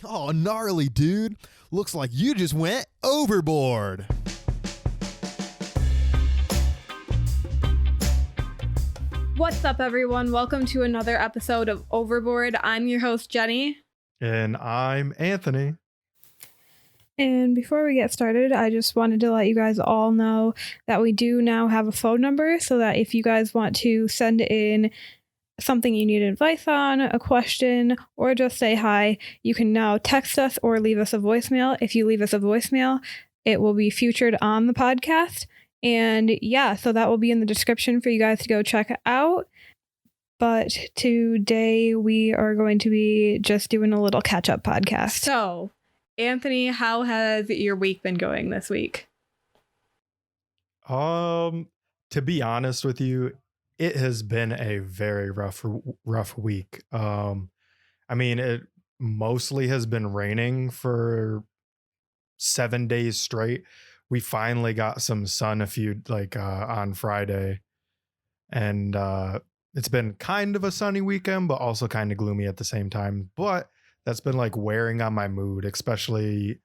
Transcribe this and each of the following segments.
Oh, gnarly, dude. Looks like you just went overboard. What's up, everyone? Welcome to another episode of Overboard. I'm your host, Jenny. And I'm Anthony. And before we get started, I just wanted to let you guys all know that we do now have a phone number so that if you guys want to send in something you need advice on, a question, or just say hi, you can now text us or leave us a voicemail. If you leave us a voicemail, it will be featured on the podcast. And yeah, so that will be in the description for you guys to go check out. But today we are going to be just doing a little catch-up podcast. So, Anthony, how has your week been going this week? To be honest with you, it has been a very rough week. It mostly has been raining for 7 days straight. We finally got some sun on Friday, and it's been kind of a sunny weekend, but also kind of gloomy at the same time. But that's been wearing on my mood, especially,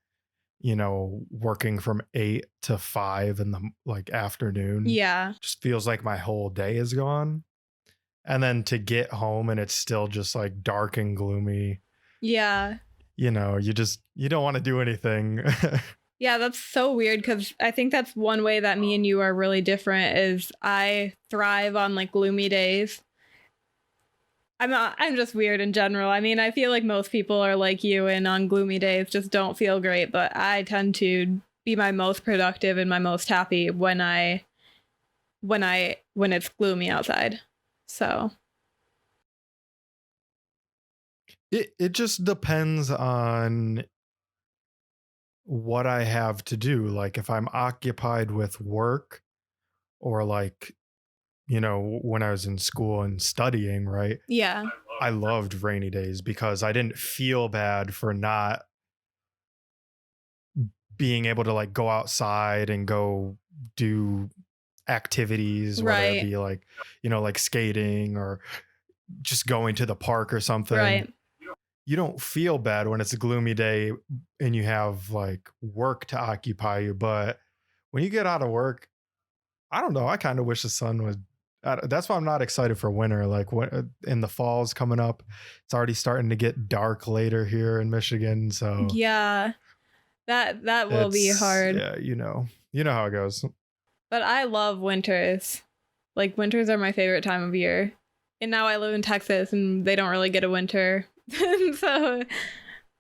working from 8 to 5 in the afternoon. Yeah. Just feels like my whole day is gone. And then to get home and it's still just dark and gloomy. Yeah. You don't want to do anything. Yeah, that's so weird because I think that's one way that me and you are really different is I thrive on gloomy days. I'm just weird in general. I mean, I feel like most people are like you and on gloomy days just don't feel great, but I tend to be my most productive and my most happy when it's gloomy outside. So it just depends on what I have to do. Like if I'm occupied with work or when I was in school and studying, right? yeah. I loved rainy days because I didn't feel bad for not being able to go outside and go do activities, whether it be skating or just going to the park or something. Right. You don't feel bad when it's a gloomy day and you have work to occupy you. But when you get out of work, I don't know. I kind of wish the sun was. That's why I'm not excited for winter. In the fall's coming up, it's already starting to get dark later here in Michigan. So yeah, that will be hard. Yeah, you know how it goes. But I love winters. Winters are my favorite time of year. And now I live in Texas and they don't really get a winter. So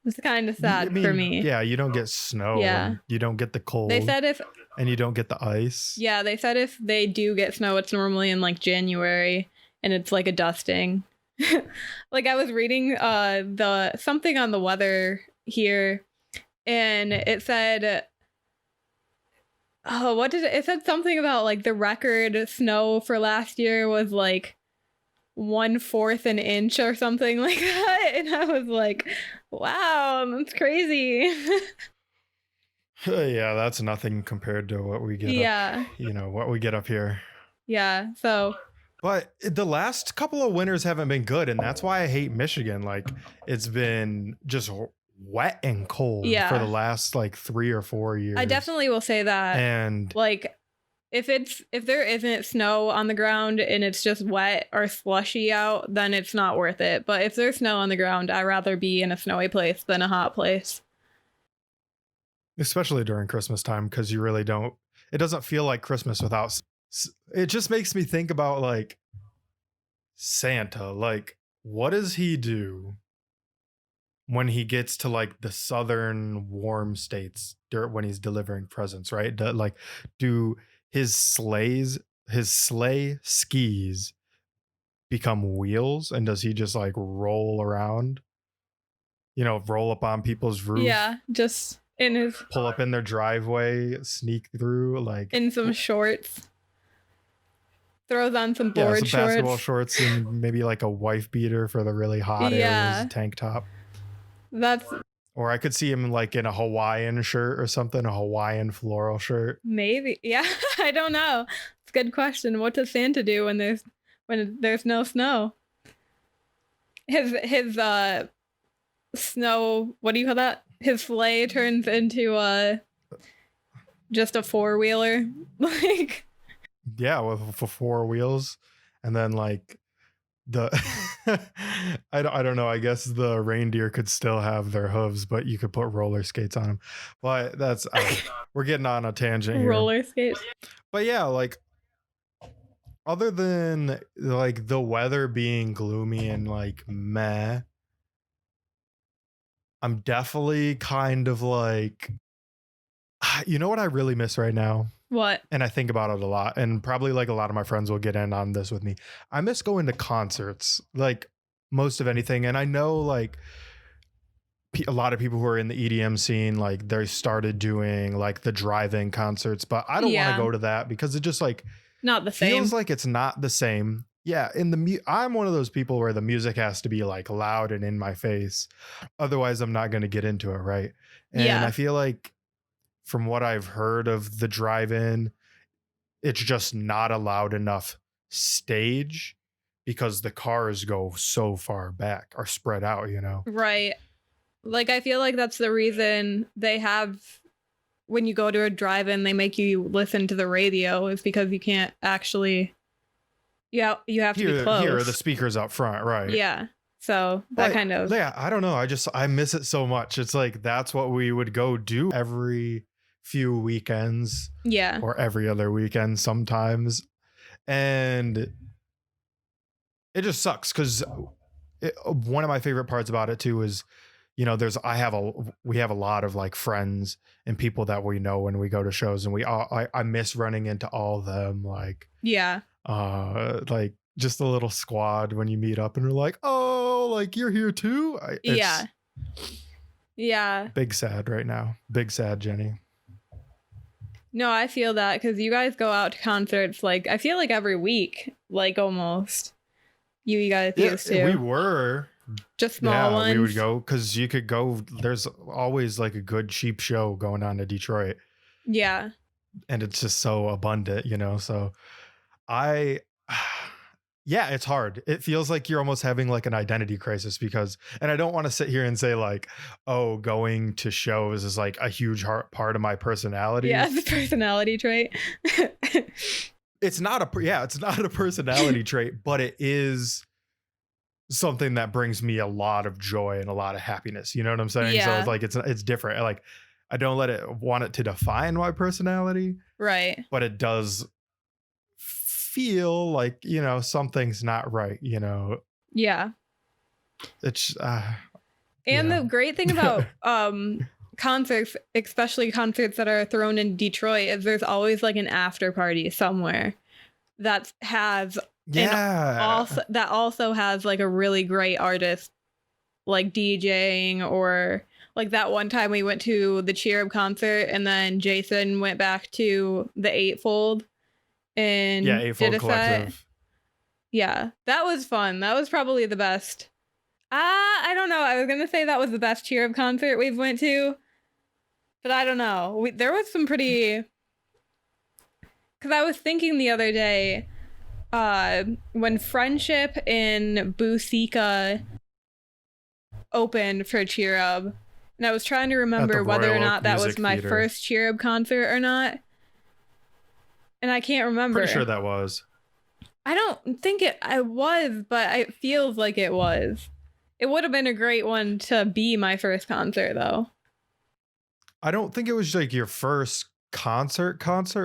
it's kind of sad for me. Yeah, you don't get snow. Yeah. You don't get the cold. They said and you don't get the ice. Yeah, they said if they do get snow, it's normally in January and it's a dusting. I was reading the something on the weather here and it said it said something about the record snow for last year was 1/4 an inch or something like that. And I was like, wow, that's crazy. Yeah, that's nothing compared to what we get. Yeah. What we get up here. Yeah. So. But the last couple of winters haven't been good. And that's why I hate Michigan. It's been just wet and cold for the last 3 or 4 years. I definitely will say that. And if there isn't snow on the ground and it's just wet or slushy out, then it's not worth it. But if there's snow on the ground, I'd rather be in a snowy place than a hot place. Especially during Christmas time, because you really don't. It doesn't feel like Christmas without. It just makes me think about Santa. What does he do when he gets to the southern warm states when he's delivering presents, right? Do his sleigh skis become wheels, and does he just roll around, roll up on people's roof? Yeah, just in his pull up in their driveway, sneak through in some shorts, throws on some board some shorts, basketball shorts, and maybe a wife beater for the really hot areas, tank top. Or I could see him in a Hawaiian shirt or something, a Hawaiian floral shirt. Maybe. Yeah. I don't know. It's a good question. What does Santa do when there's no snow? His snow, what do you call that? His sleigh turns into just a four-wheeler. Like, Yeah, with four wheels, and then like the I don't know. I guess the reindeer could still have their hooves, but you could put roller skates on them. But that's we're getting on a tangent here. roller skates. But yeah, like other than like the weather being gloomy and like meh, I'm definitely kind of like, you know what I really miss right now? What? And I think about it a lot, and probably like a lot of my friends will get in on this with me. I miss going to concerts, like most of anything. And I know like a lot of people who are in the EDM scene, like they started doing like the drive-in concerts, but I don't want Yeah. to go to that because it just like Not the same. feels like it's not the same. Yeah, in the I'm one of those people where the music has to be like loud and in my face, otherwise I'm not going to get into it, right? And Yeah. I feel like from what I've heard of the drive-in, it's just not a loud enough stage because the cars go so far back or spread out, you know? Right. Like, I feel like that's the reason they have, when you go to a drive-in, they make you listen to the radio, is because you can't actually, you have to be close. Here are the speakers up front, right? Yeah. So that But, kind of. yeah, I don't know. I miss it so much. It's like that's what we would go do every few weekends. Yeah. Or every other weekend sometimes. And it just sucks because one of my favorite parts about it too is, you know, we have a lot of like friends and people that we know when we go to shows, and I miss running into all of them, like Yeah. like just a little squad when you meet up and you're like, oh, like you're here too. Yeah. Yeah. Big sad right now. Big sad, Jenny. No, I feel that because you guys go out to concerts, like, I feel like every week, like, almost. You guys used to. We were. Just small ones. We would go because you could go. There's always like a good cheap show going on in Detroit. Yeah. And it's just so abundant, you know? So yeah, it's hard. It feels like you're almost having like an identity crisis because, and I don't want to sit here and say like, oh, going to shows is like a huge part of my personality. Yeah, the personality trait. It's not a personality trait, but it is something that brings me a lot of joy and a lot of happiness. You know what I'm saying? Yeah. So it's like, it's different. Like I don't want it to define my personality. Right. But it does feel like, you know, something's not right, you know? Yeah. It's, and yeah. the great thing about concerts, especially concerts that are thrown in Detroit, is there's always like an after party somewhere that has that also has like a really great artist like DJing, or like that one time we went to the Cherub concert and then Jason went back to the Eightfold and Eightfold did a Collective. set. Yeah, that was fun. That was probably the best. I don't know. I was gonna say that was the best Cherub concert we've went to, but I don't know. There was some pretty. Because I was thinking the other day, when Friendship in Busika opened for Cherub, and I was trying to remember whether or Royal not Oak that was Music my Theater. first Cherub concert or not. And I can't remember. Pretty sure that was. I don't think I was, but it feels like it was. It would have been a great one to be my first concert, though. I don't think it was like your first concert,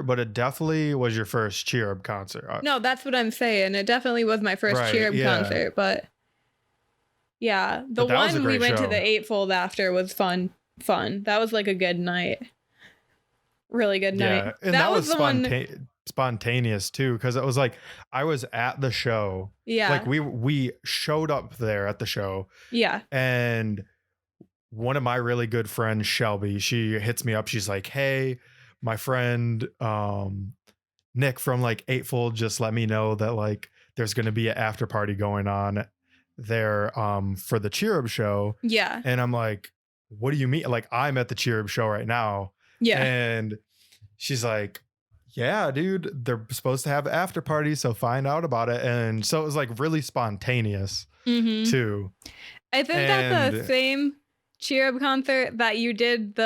but it definitely was your first Cherub concert. No, that's what I'm saying. It definitely was my first Right, Cherub yeah. concert, but yeah, the But that was a one we great went show. to the Eightfold after was fun. That was like a good night. Really good Yeah, night. and that was the one. spontaneous too, because it was like I was at the show. Yeah. Like we showed up there at the show, Yeah. and one of my really good friends, Shelby, she hits me up. She's like, hey, my friend Nick from like Eightfold just let me know that like there's going to be an after party going on there for the Cherub show. Yeah. And I'm like, what do you mean? Like, I'm at the Cherub show right now. Yeah. And she's like, yeah, dude, they're supposed to have an after party, so find out about it. And so it was like really spontaneous Mm-hmm. too. I think that's the And- same Cherub concert that you chugged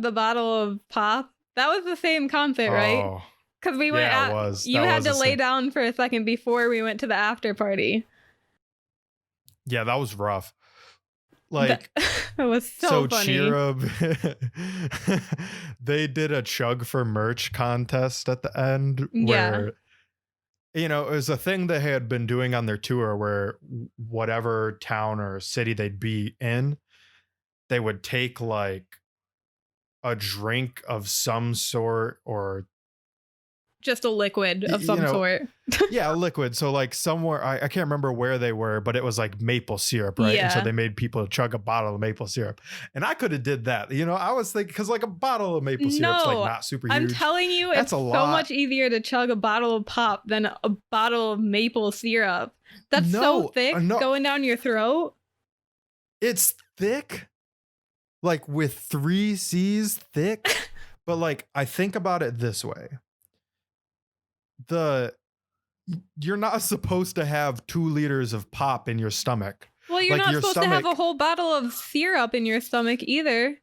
the bottle of pop? That was the same concert, right? Oh, Because we went yeah, it out. was. You That had was to the lay same. down for a second before we went to the after party. Yeah, that was rough. Like, It was so funny. Cherub, they did a chug for merch contest at the end where, you know, it was a thing they had been doing on their tour where whatever town or city they'd be in, they would take like a drink of some sort or Just a liquid of some sort. yeah, a liquid. So like somewhere, I can't remember where they were, but it was like maple syrup, right? And so Yeah. they made people chug a bottle of maple syrup. And I could have did that. You know, I was thinking, because like a bottle of maple syrup's like not super huge. I'm telling you, That's it's a so lot. much easier to chug a bottle of pop than a bottle of maple syrup. That's so thick going down your throat. It's thick, like with 3 C's thick. But like, I think about it this way. You're not supposed to have 2 liters of pop in your stomach. Well, you're Like, not your supposed to have a stomach- whole bottle of syrup in your stomach either.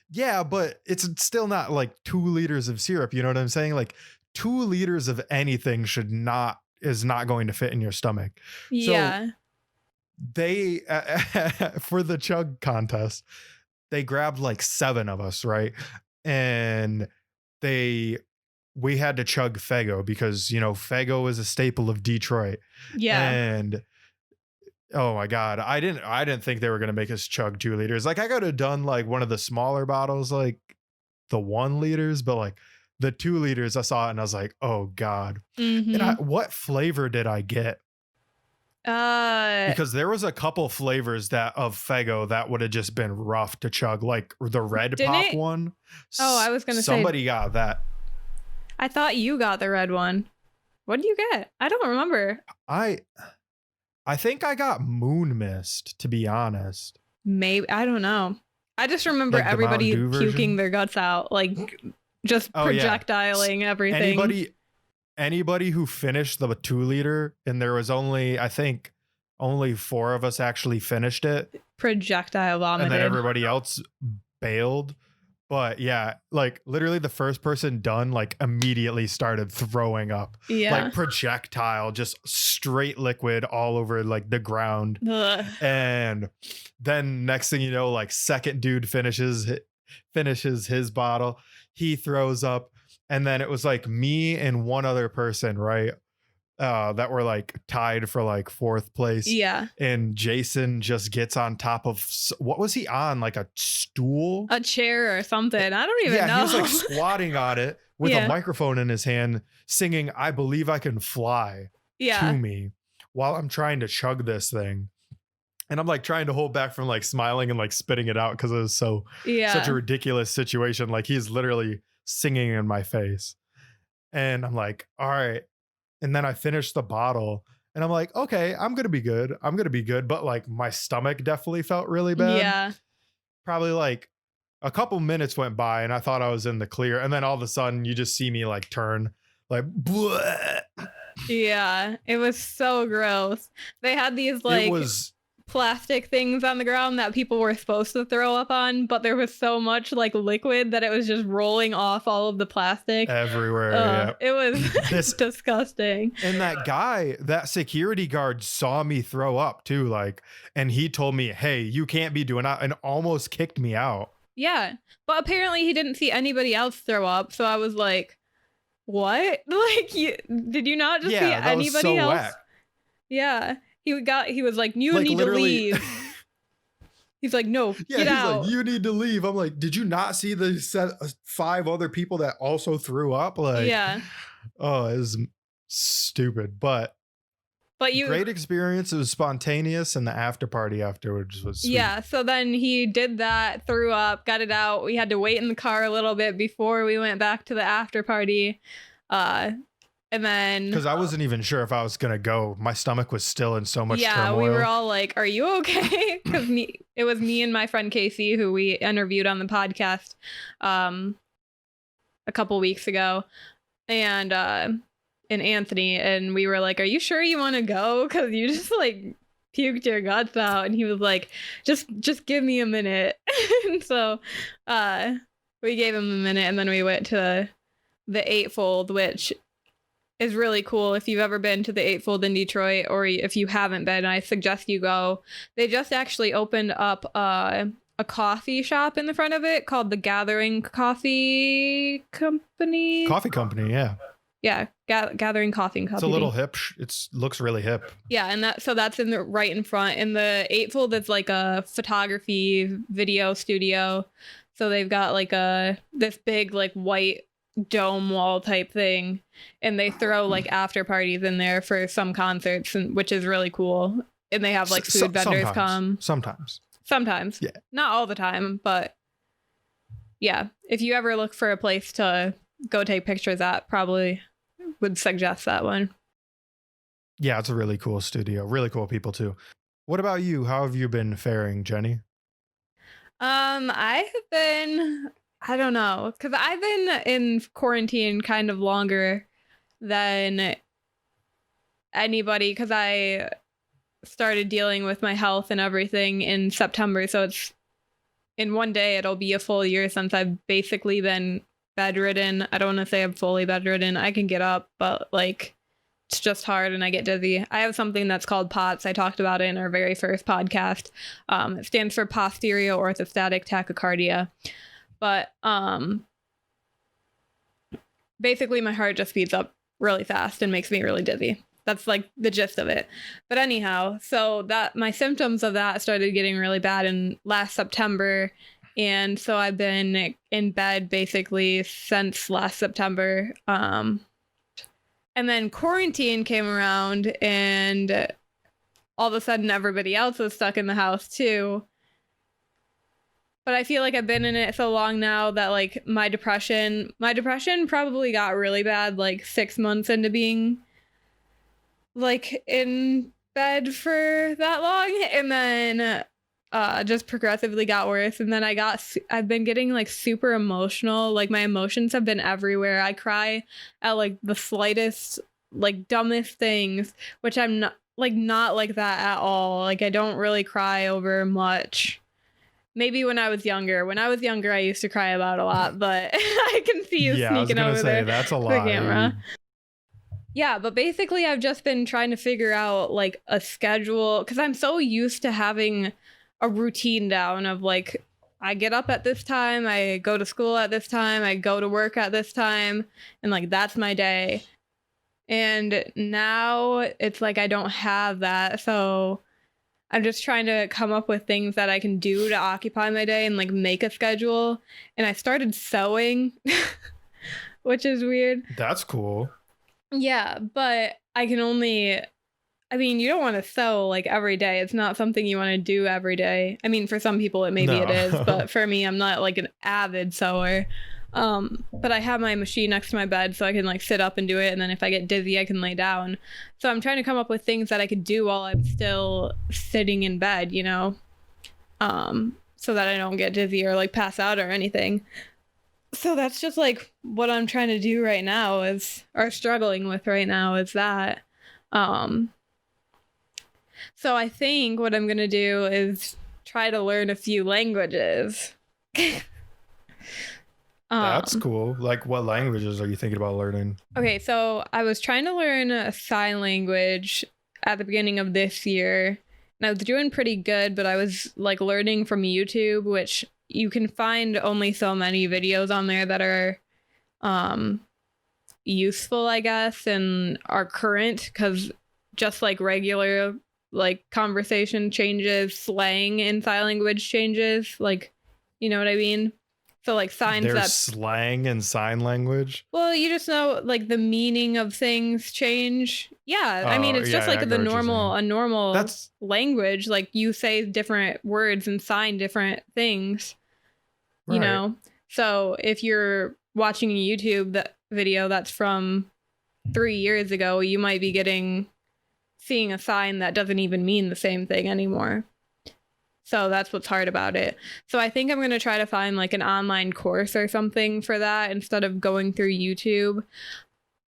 Yeah, but it's still not like 2 liters of syrup. You know what I'm saying? Like 2 liters of anything is not going to fit in your stomach. Yeah. They, for the chug contest, they grabbed like 7 of us, right? And we had to chug Faygo because, you know, Faygo is a staple of Detroit. Yeah. And oh my God, I didn't think they were going to make us chug 2 liters. Like I could have done like one of the smaller bottles, like the 1 liters, but like the 2 liters, I saw it and I was like, oh God. Mhm. And what flavor did I get? Because there was a couple flavors of Faygo that would have just been rough to chug, like the red Didn't pop it? one. Oh, I was gonna say- somebody got that. I thought you got the red one. What did you get? I don't remember. I think I got Moon Mist, to be honest. Maybe. I don't know. I just remember Like the everybody Mountain Dew puking version? their guts out, like just Oh, yeah. projectiling everything. Anybody who finished the 2 liter, and there was I think only 4 of us actually finished it, Projectile vomited. and then everybody else bailed. But yeah, like literally the first person done like immediately started throwing up. Yeah. Like projectile, just straight liquid all over like the ground. Ugh. And then next thing you know, like second dude finishes his bottle. He throws up. And then it was like me and one other person, right? That were like tied for like 4th place. Yeah. And Jason just gets on top of, what was he on? Like a stool? A chair or something. I don't even know. He was like squatting on it with Yeah. a microphone in his hand, singing "I Believe I Can Fly" to me while I'm trying to chug this thing. And I'm like trying to hold back from like smiling and like spitting it out because it was such a ridiculous situation. Like he's literally singing in my face. And I'm like, all right. And then I finished the bottle and I'm like, okay, I'm going to be good. But like my stomach definitely felt really bad. Yeah. Probably like a couple minutes went by and I thought I was in the clear. And then all of a sudden you just see me like turn like, bleh. Yeah. It was so gross. They had these like plastic things on the ground that people were supposed to throw up on, but there was so much like liquid that it was just rolling off all of the plastic everywhere. Yeah. It was disgusting. And that security guard saw me throw up too, like, and he told me, hey, you can't be doing that, and almost kicked me out. Yeah, but apparently he didn't see anybody else throw up, so I was like, what? Like, did you not just see that anybody was so else? whack. Yeah. He was like, you Like, need to literally- leave. He's like, no, Yeah, get he's out. like, you need to leave. I'm like, did you not see the 5 other people that also threw up? Like, Yeah. Oh, it was stupid, but great experience. It was spontaneous, and the after party afterwards was sweet. Yeah, so then he did that, threw up, got it out. We had to wait in the car a little bit before we went back to the after party. And then Because I wasn't even sure if I was gonna go. My stomach was still in so much turmoil. we were all like, are you okay? Because it was me and my friend Casey, who we interviewed on the podcast a couple weeks ago, and Anthony, and we were like, are you sure you want to go? Because you just like puked your guts out, and he was like, just give me a minute. And so we gave him a minute, and then we went to the Eightfold, which is really cool. If you've ever been to the Eightfold in Detroit, or if you haven't been, I suggest you go. They just actually opened up a coffee shop in the front of it called the Gathering Coffee Company. Coffee company, yeah. Yeah, Gathering Coffee and Company. It's a little hip. It looks really hip. Yeah, and that's in the right in front. And the Eightfold is like a photography video studio. So they've got like this big like white dome wall type thing, and they throw like after parties in there for some concerts, which is really cool. And they have like food vendors come. Sometimes. Yeah. Not all the time, but yeah. If you ever look for a place to go take pictures at, probably would suggest that one. Yeah, it's a really cool studio. Really cool people too. What about you? How have you been faring, Jenni? I have been, I don't know, because I've been in quarantine kind of longer than anybody, because I started dealing with my health and everything in September. So it's in one day, it'll be a full year since I've basically been bedridden. I don't want to say I'm fully bedridden. I can get up, but like it's just hard and I get dizzy. I have something that's called POTS. I talked about it in our very first podcast. It stands for posterior orthostatic tachycardia. But basically my heart just speeds up really fast and makes me really dizzy. That's like the gist of it. But anyhow, so that my symptoms of that started getting really bad in last September. And so I've been in bed basically since last September. And then quarantine came around and all of a sudden everybody else was stuck in the house too. But I feel like I've been in it so long now that like my depression probably got really bad like 6 months into being like in bed for that long, and then just progressively got worse. And then I've been getting like super emotional. Like my emotions have been everywhere. I cry at like the slightest, like dumbest things, which I'm not like that at all. Like I don't really cry over much. Maybe when I was younger. When I was younger, I used to cry about a lot, but I can see you sneaking over there. That's a the lie. Camera. Yeah, but basically I've just been trying to figure out like a schedule, because I'm so used to having a routine down of like, I get up at this time, I go to school at this time, I go to work at this time, and like that's my day. And now it's like I don't have that, so I'm just trying to come up with things that I can do to occupy my day and like make a schedule. And I started sewing, which is weird. That's cool. Yeah, but I mean, you don't want to sew like every day. It's not something you want to do every day. I mean, for some people it it is, but for me, I'm not like an avid sewer. But I have my machine next to my bed so I can like sit up and do it. And then if I get dizzy, I can lay down. So I'm trying to come up with things that I could do while I'm still sitting in bed, you know, so that I don't get dizzy or like pass out or anything. So that's just like what I'm trying to do right now or struggling with right now is that. So I think what I'm going to do is try to learn a few languages. That's cool. Like what languages are you thinking about learning? Okay, so I was trying to learn a sign language at the beginning of this year. And I was doing pretty good, but I was like learning from YouTube, which you can find only so many videos on there that are useful, I guess, and are current, because just like regular like conversation changes, slang in sign language changes, like, you know what I mean? So like signs There's slang and sign language. Well, you just know like the meaning of things change. Yeah, I mean it's just like a normal language. Like you say different words and sign different things. You know. So if you're watching a YouTube video that's from 3 years ago, you might be seeing a sign that doesn't even mean the same thing anymore. So that's what's hard about it. So I think I'm going to try to find like an online course or something for that instead of going through YouTube.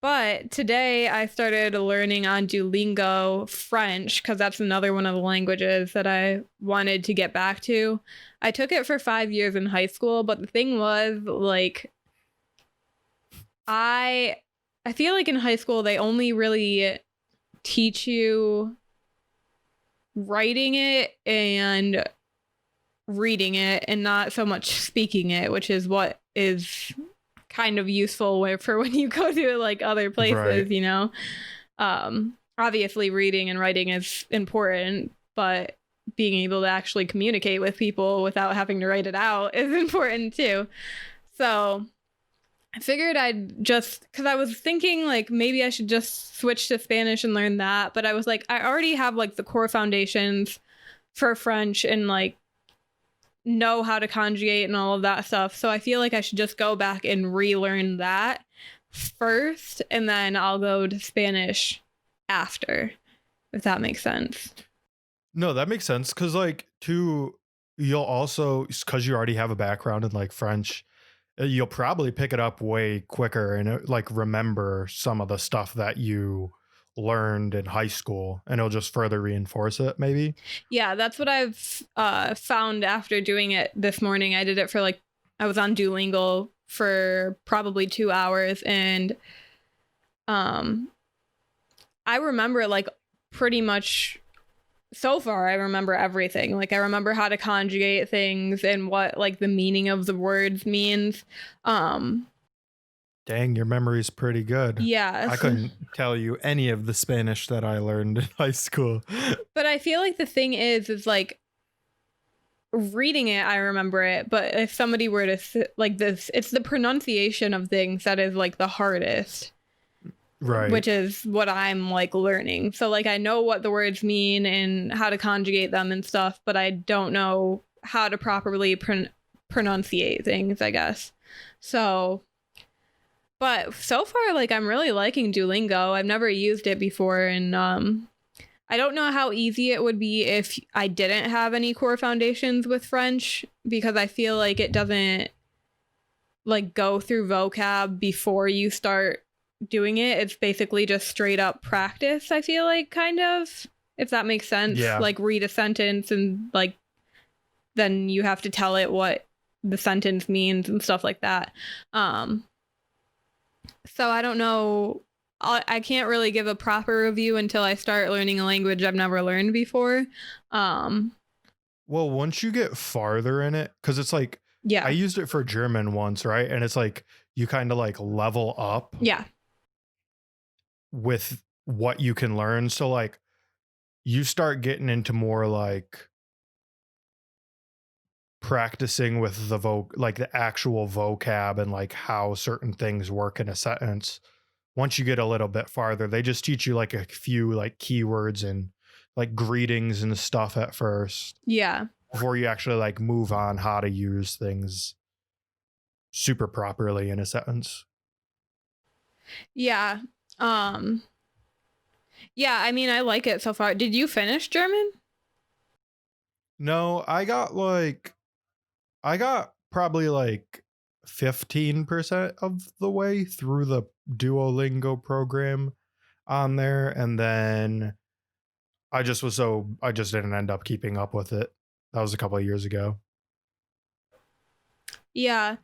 But today I started learning on Duolingo French because that's another one of the languages that I wanted to get back to. I took it for 5 years in high school, but the thing was, like, I feel like in high school they only really teach you writing it and reading it and not so much speaking it, which is what is kind of useful for when you go to like other places, Right. you know. Obviously reading and writing is important, but being able to actually communicate with people without having to write it out is important too. So I figured I'd just, because I was thinking like maybe I should just switch to Spanish and learn that, but I was like, I already have like the core foundations for French and like know how to conjugate and all of that stuff. So I feel like I should just go back and relearn that first, and then I'll go to Spanish after, if that makes sense. No, that makes sense. Cause like you'll also, cause you already have a background in like French, you'll probably pick it up way quicker and like remember some of the stuff that you learned in high school, and it'll just further reinforce it maybe. Yeah, that's what I've found after doing it this morning. I did it for like, I was on Duolingo for probably 2 hours, and I remember like pretty much so far, I remember everything. Like I remember how to conjugate things and what like the meaning of the words means. Dang, your memory's pretty good. Yeah. I couldn't tell you any of the Spanish that I learned in high school. But I feel like the thing is like reading it, I remember it. But if somebody were to like this, it's the pronunciation of things that is like the hardest. Right. Which is what I'm like learning. So like I know what the words mean and how to conjugate them and stuff, but I don't know how to properly pronunciate things, I guess. So, but so far, like I'm really liking Duolingo. I've never used it before, and I don't know how easy it would be if I didn't have any core foundations with French, because I feel like it doesn't like go through vocab before you start doing it. It's basically just straight up practice, I feel like, kind of, if that makes sense. Yeah. Like read a sentence and like then you have to tell it what the sentence means and stuff like that. So I don't know. I can't really give a proper review until I start learning a language I've never learned before. Well, once you get farther in it, because it's like, Yeah. I used it for German once, right? And it's like you kind of like level up Yeah. with what you can learn. So like you start getting into more like practicing with the like the actual vocab and like how certain things work in a sentence. Once you get a little bit farther, they just teach you like a few like keywords and like greetings and stuff at first Yeah. before you actually like move on how to use things super properly in a sentence. Yeah. Yeah, I mean, I like it so far. Did you finish German? No, I got probably like 15% of the way through the Duolingo program on there, and then I just didn't end up keeping up with it. That was a couple of years ago. Yeah.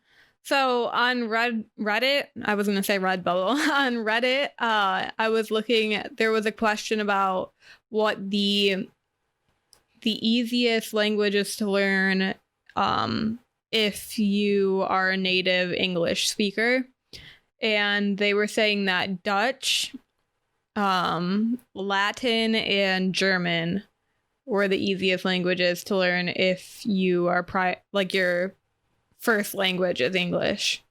So on Reddit, I was going to say Redbubble. On Reddit, I was looking at, there was a question about what the easiest languages to learn if you are a native English speaker. And they were saying that Dutch, Latin, and German were the easiest languages to learn if you are like your first language is English.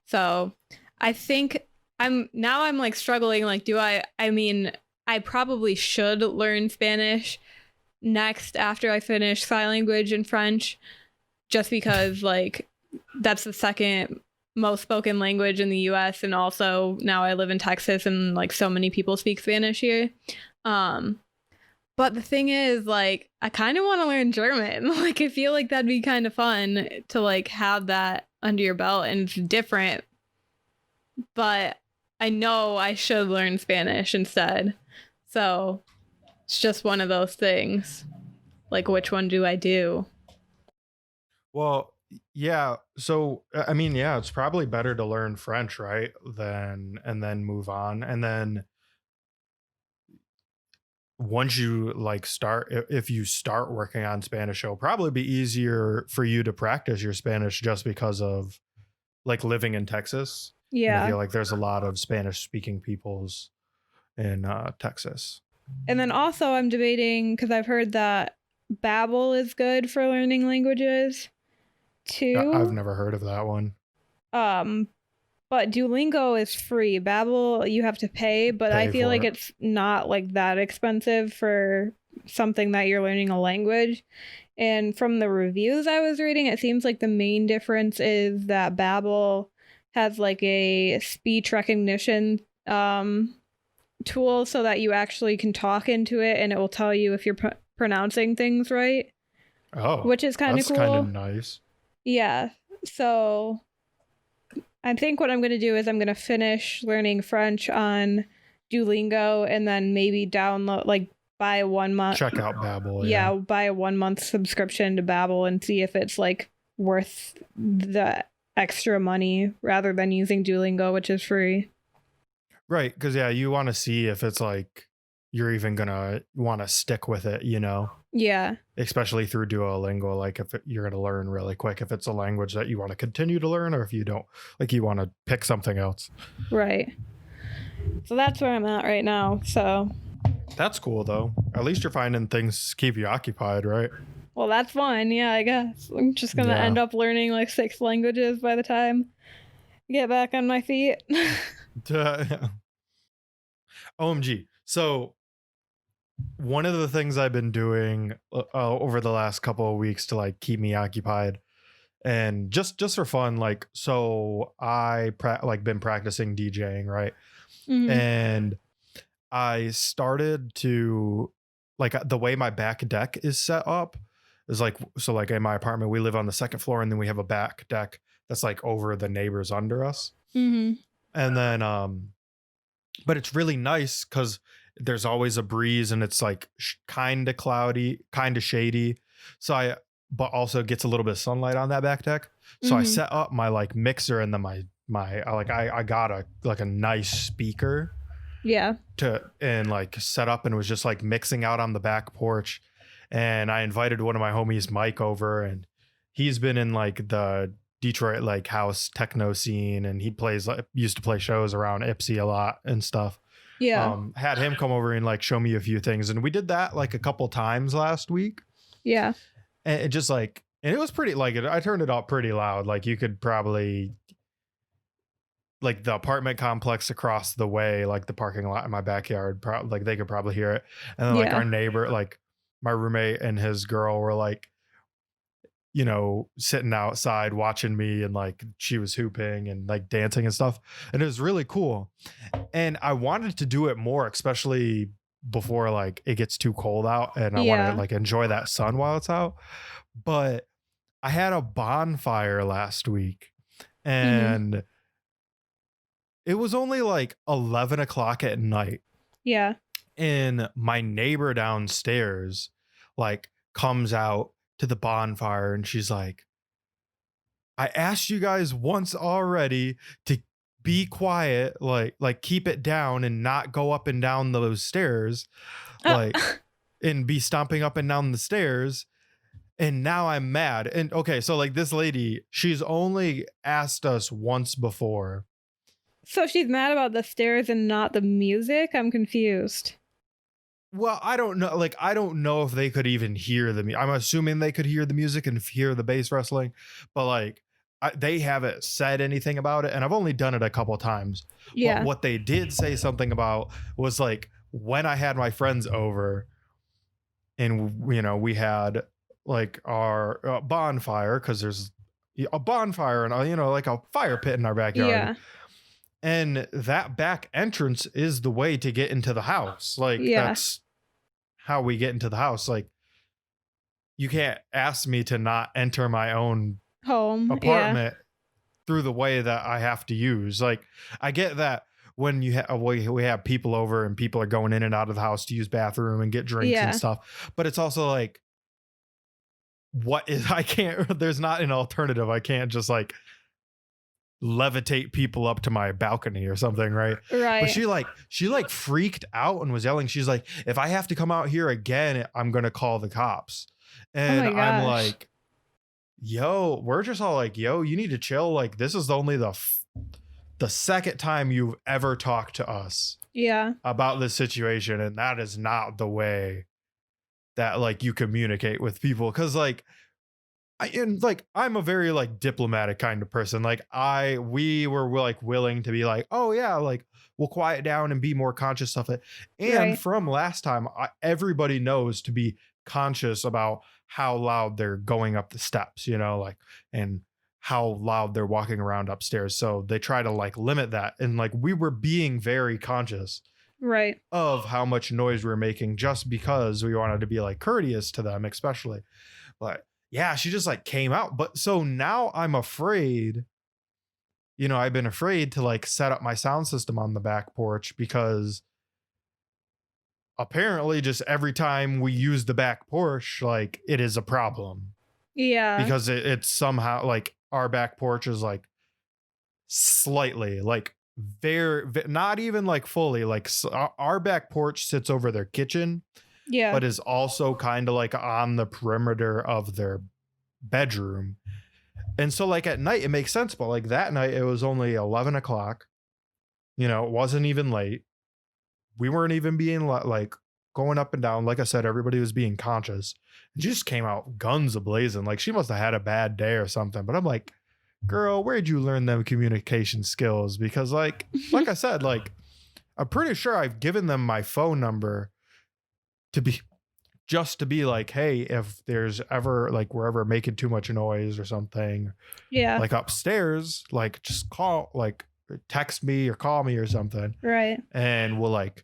So I think I'm like struggling. Like, I mean, I probably should learn Spanish next after I finish sign language and French, just because like that's the second most spoken language in the US, and also now I live in Texas and like so many people speak Spanish here. But the thing is, like, I kind of want to learn German. Like, I feel like that'd be kind of fun to like have that under your belt, and it's different. But I know I should learn Spanish instead. So it's just one of those things. Like, which one do I do? Well, yeah. So I mean, yeah, it's probably better to learn French, right? And then move on. And then once you like start, if you start working on Spanish, it'll probably be easier for you to practice your Spanish just because of like living in Texas. And I Yeah. feel like there's a lot of Spanish speaking peoples in Texas. And then also I'm debating because I've heard that Babbel is good for learning languages too. I've never heard of that one. But Duolingo is free. Babbel you have to pay, but I Pay feel for like it. it's not like that expensive for something that you're learning a language. And from the reviews I was reading, it seems like the main difference is that Babbel has like a speech recognition tool so that you actually can talk into it and it will tell you if you're pronouncing things right, Oh, which is kind of that's cool. kind of nice. Yeah. So I think what I'm going to do is I'm going to finish learning French on Duolingo and then maybe download, like buy a 1 month. Check out Babbel. Yeah, buy a 1 month subscription to Babbel and see if it's like worth the extra money rather than using Duolingo, which is free. Right. Because, yeah, you want to see if it's like you're even going to want to stick with it, you know, Yeah. especially through Duolingo. Like if you're going to learn really quick, if it's a language that you want to continue to learn, or if you don't, like you want to pick something else. Right. So that's where I'm at right now. So That's cool, though. At least you're finding things to keep you occupied, right? well, that's fun. Yeah, I guess. I'm just going to end up learning like 6 languages by the time I get back on my feet. OMG. So one of the things I've been doing over the last couple of weeks to like keep me occupied and just for fun, like, so I been practicing DJing, right? Mhm. And I started to like the way my back deck is set up is like, so like in my apartment, we live on the 2nd floor and then we have a back deck that's like over the neighbors under us. Mhm. And then, but it's really nice because there's always a breeze and it's like kind of cloudy, kind of shady. So but also gets a little bit of sunlight on that back deck. So I Mhm. set up my like mixer and then I got a nice speaker Yeah. and like set up and was just like mixing out on the back porch. And I invited one of my homies, Mike, over, and he's been in like the Detroit like house techno scene, and he used to play shows around Ipsy a lot and stuff. Yeah. Had him come over and like show me a few things, and we did that like a couple times last week. Yeah. And it just like, and it was pretty like I turned it up pretty loud. Like you could probably like the apartment complex across the way, like the parking lot in my backyard, like they could probably hear it. And then like Yeah. our neighbor, like my roommate and his girl were like, you know, sitting outside watching me, and like she was hooping and like dancing and stuff. And it was really cool. And I wanted to do it more, especially before like it gets too cold out, and I wanted to like enjoy that sun while it's out. But I had a bonfire last week, and it was only like 11 o'clock at night. Yeah. And my neighbor downstairs like comes out to the bonfire and she's like, I asked you guys once already to be quiet, like keep it down and not go up and down those stairs, like and be stomping up and down the stairs. And now I'm mad. And okay, so like this lady, she's only asked us once before. So she's mad about the stairs and not the music? I'm confused. Well, I don't know. Like, I don't know if they could even hear I'm assuming they could hear the music and hear the bass wrestling, but like they haven't said anything about it. And I've only done it a couple times. Yeah. But what they did say something about was like when I had my friends over and, you know, we had like our bonfire, because there's a bonfire and, you know, like a fire pit in our backyard. Yeah. And that back entrance is the way to get into the house. Like that's how we get into the house. Like you can't ask me to not enter my own home apartment through the way that I have to use. Like I get that when we have people over and people are going in and out of the house to use bathroom and get drinks Yeah. and stuff. But it's also like, I can't, there's not an alternative. I can't just like levitate people up to my balcony or something, right? Right. But she freaked out and was yelling. She's like, if I have to come out here again, I'm gonna call the cops. And my I'm gosh. like, yo, we're just all like, yo, you need to chill. Like, this is only the second time you've ever talked to us Yeah. about this situation, and that is not the way that like you communicate with people. Because like I'm a very like diplomatic kind of person. Like we were like willing to be like, oh yeah, like we'll quiet down and be more conscious of it. And Right. from last time, everybody knows to be conscious about how loud they're going up the steps, you know, like, and how loud they're walking around upstairs. So they try to like limit that. And like we were being very conscious Right. of how much noise we were making just because we wanted to be like courteous to them, especially. But yeah, she just like came out. But so now I'm afraid, you know, I've been afraid to like set up my sound system on the back porch because apparently just every time we use the back porch, like it is a problem Yeah. because it's somehow like our back porch is like slightly like not even like fully like our back porch sits over their kitchen, Yeah. but is also kind of like on the perimeter of their bedroom. And so like at night it makes sense, but like that night it was only 11 o'clock, you know, it wasn't even late. We weren't even being like going up and down. Like I said, everybody was being conscious. And she just came out guns a-blazing. Like she must have had a bad day or something. But I'm like, girl, where'd you learn them communication skills? Because like I said, like I'm pretty sure I've given them my phone number to be like, hey, if there's ever like we're ever making too much noise or something, Yeah. like upstairs, like just call, like text me or call me or something, Right. and we'll like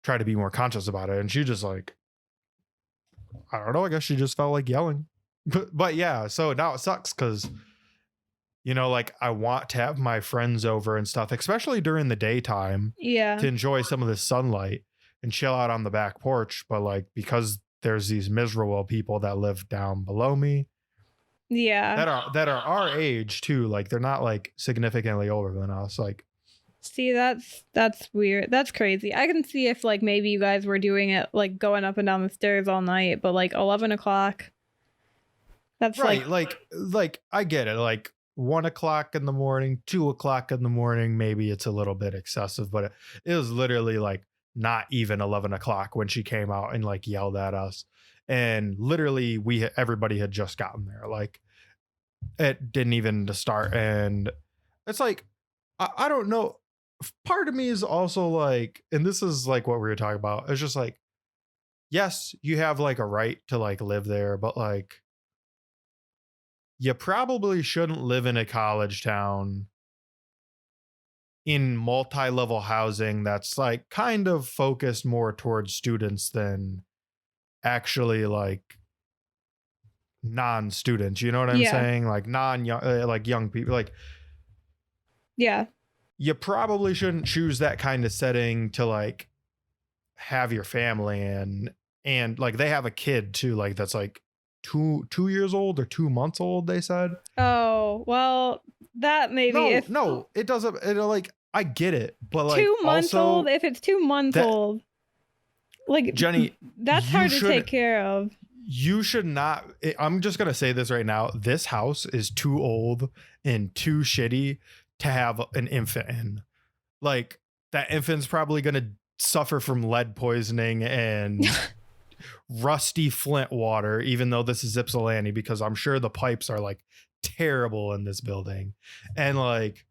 try to be more conscious about it. And she just like, I don't know, I guess she just felt like yelling. But yeah, so now it sucks because, you know, like I want to have my friends over and stuff, especially during the daytime, Yeah. to enjoy some of the sunlight and chill out on the back porch. But like, because there's these miserable people that live down below me Yeah. that are our age too, like they're not like significantly older than us. Like, See, that's weird. That's crazy. I can see if like maybe you guys were doing it like going up and down the stairs all night, but like 11 o'clock. That's right, like I get it. Like 1 o'clock in the morning, 2 o'clock in the morning, maybe it's a little bit excessive, but it was literally like not even 11 o'clock when she came out and like yelled at us. And literally everybody had just gotten there. Like it didn't even start. And it's like, I don't know. Part of me is also like, and this is like what we were talking about. It's just like, yes, you have like a right to like live there, but like, you probably shouldn't live in a college town in multi-level housing that's like kind of focused more towards students than actually like non-students. You know what I'm Yeah. saying? Like non-young, like young people. Like yeah. you probably shouldn't choose that kind of setting to like have your family in. And like they have a kid too, like that's like 2 years old or 2 months old, they said. Oh, well, that maybe No, it doesn't. It like I get it, but like 2 months also, old, if it's 2 months old, like Jenny, that's you hard to should- take care of. You should not. I'm just gonna say this right now. This house is too old and too shitty to have an infant in. Like that infant's probably gonna suffer from lead poisoning and rusty Flint water, even though this is Ypsilanti, because I'm sure the pipes are like terrible in this building. And like,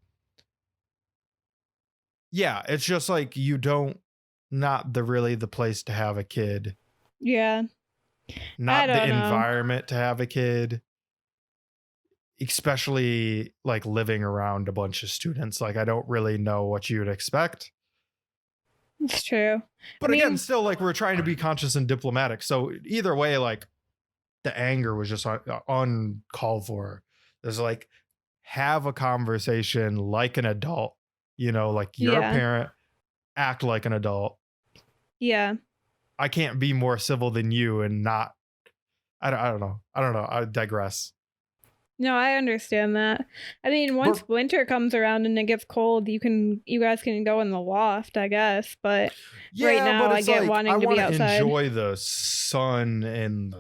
yeah, it's just like not really the place to have a kid. Yeah. Not the don't know. environment to have a kid, especially like living around a bunch of students. Like I don't really know what you would expect. It's true. But I mean- again, still like we're trying to be conscious and diplomatic. So either way, like the anger was just uncalled for. There's like have a conversation like an adult Like you're a Yeah. parent, act like an adult. Yeah. I can't be more civil than you and not. I don't know. I digress. No, I understand that. I mean, once But winter comes around and it gets cold, you guys can go in the loft, I guess. But right yeah, now, but I it's get like I wanting to be want to outside. enjoy the sun and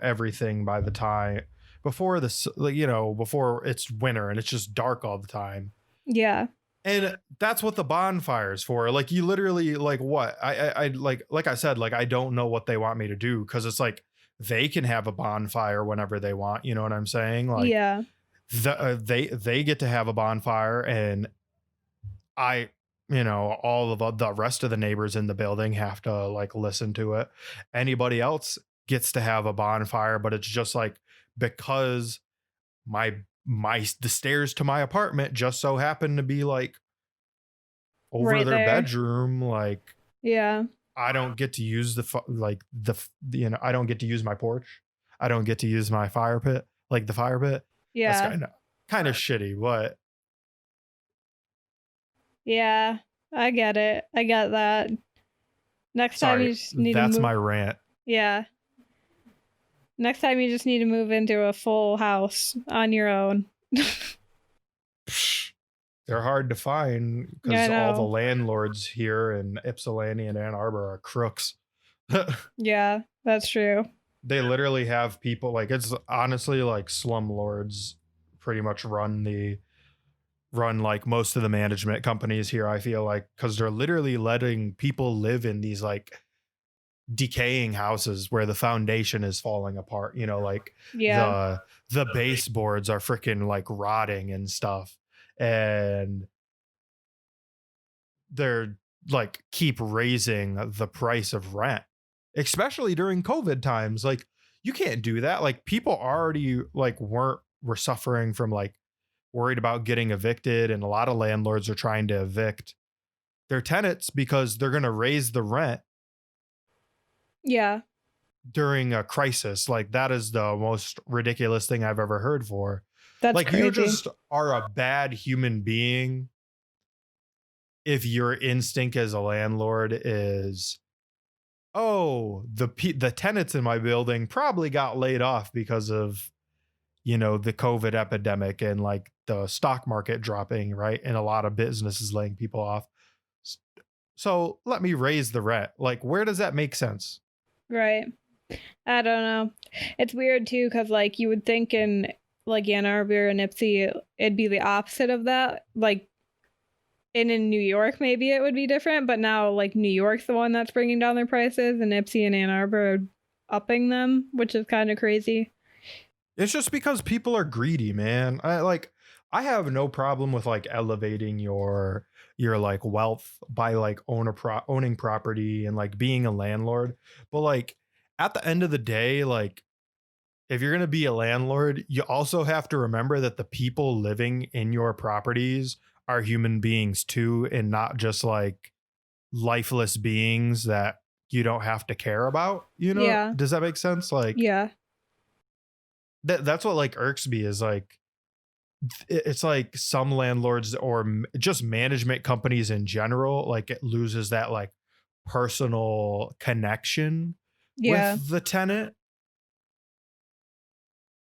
everything by the time before before it's winter and it's just dark all the time. Yeah. And that's what the bonfire's for. Like you literally like what I like I said, like I don't know what they want me to do because it's like they can have a bonfire whenever they want. You know what I'm saying? Like Yeah. they get to have a bonfire, and I all of the rest of the neighbors in the building have to like listen to it. Anybody else gets to have a bonfire, but it's just like because the stairs to my apartment just so happen to be like over Right their there. bedroom. Like Yeah. I don't get to use I don't get to use my porch. I don't get to use my fire pit, like the fire pit. That's Yeah. kind of shitty. But Yeah. I get it. I get that. Next time sorry, you just need to that's move. my rant. Yeah. Next time you just need to move into a full house on your own. They're hard to find I because all the know. landlords here in Ypsilanti and Ann Arbor are crooks. Yeah, that's true. They literally have people like it's honestly like slumlords pretty much run like most of the management companies here. I feel like because they're literally letting people live in these like decaying houses where the foundation is falling apart. Like Yeah. the baseboards are freaking like rotting and stuff, and they're like keep raising the price of rent, especially during COVID times. Like you can't do that. Like people already like were suffering from like worried about getting evicted, and a lot of landlords are trying to evict their tenants because they're going to raise the rent Yeah. during a crisis. Like that is the most ridiculous thing I've ever heard for. That's Like crazy. you just are a bad human being if your instinct as a landlord is, oh, the tenants in my building probably got laid off because of the COVID epidemic and like the stock market dropping, right? And a lot of businesses laying people off. So let me raise the rent. Like, where does that make sense? Right. I don't know. It's weird too, because like you would think in like Ann Arbor and Ipsy, it'd be the opposite of that. Like, and in New York, maybe it would be different. But now, like New York's the one that's bringing down their prices, and Ipsy and Ann Arbor are upping them, which is kind of crazy. It's just because people are greedy, man. I have no problem with like elevating your like wealth by like owning property and like being a landlord. But like at the end of the day, like if you're going to be a landlord, you also have to remember that the people living in your properties are human beings too, and not just like lifeless beings that you don't have to care about. Yeah. Does that make sense? Like Yeah. that's what like irks me is like it's like some landlords or just management companies in general, like it loses that like personal connection Yeah. with the tenant.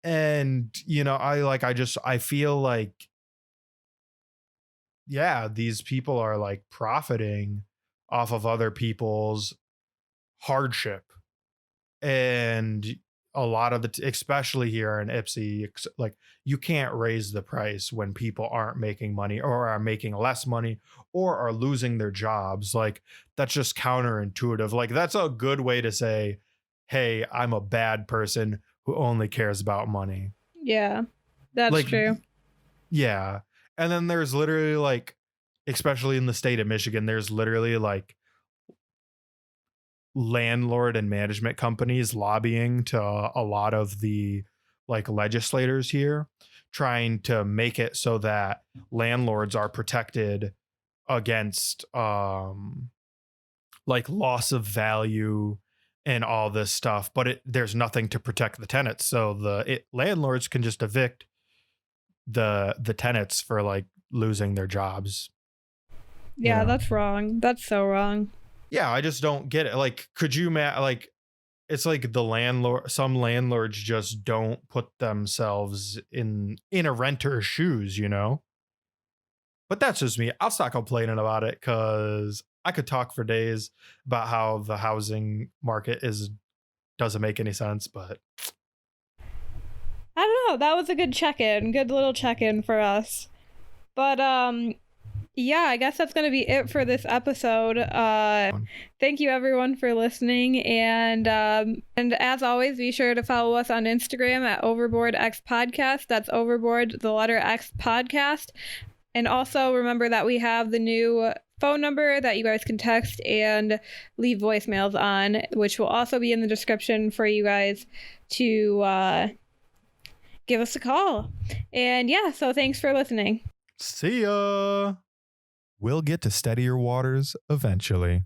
And I feel like, yeah, these people are like profiting off of other people's hardship. And a lot of especially here in Ipsy, like you can't raise the price when people aren't making money or are making less money or are losing their jobs. Like that's just counterintuitive. Like that's a good way to say, hey, I'm a bad person who only cares about money. Yeah. That's Like, true. yeah. And then there's literally like, especially in the state of Michigan, there's literally like landlord and management companies lobbying to a lot of the like legislators here, trying to make it so that landlords are protected against like loss of value and all this stuff, but there's nothing to protect the tenants, so landlords can just evict the tenants for like losing their jobs. Yeah, know? that's wrong. That's so wrong. Yeah, I just don't get it. Like, could you like it's like the landlord, some landlords just don't put themselves in a renter's shoes, you know? But that's just me. I'll stop complaining about it because I could talk for days about how the housing market doesn't make any sense, but I don't know. That was a good check-in. Good little check-in for us. But yeah, I guess that's going to be it for this episode. Thank you everyone for listening, and as always, be sure to follow us on Instagram at Overboard X Podcast. That's Overboard, the letter X Podcast. And also remember that we have the new phone number that you guys can text and leave voicemails on, which will also be in the description for you guys to give us a call. And yeah, so thanks for listening. see ya. We'll get to steadier waters eventually.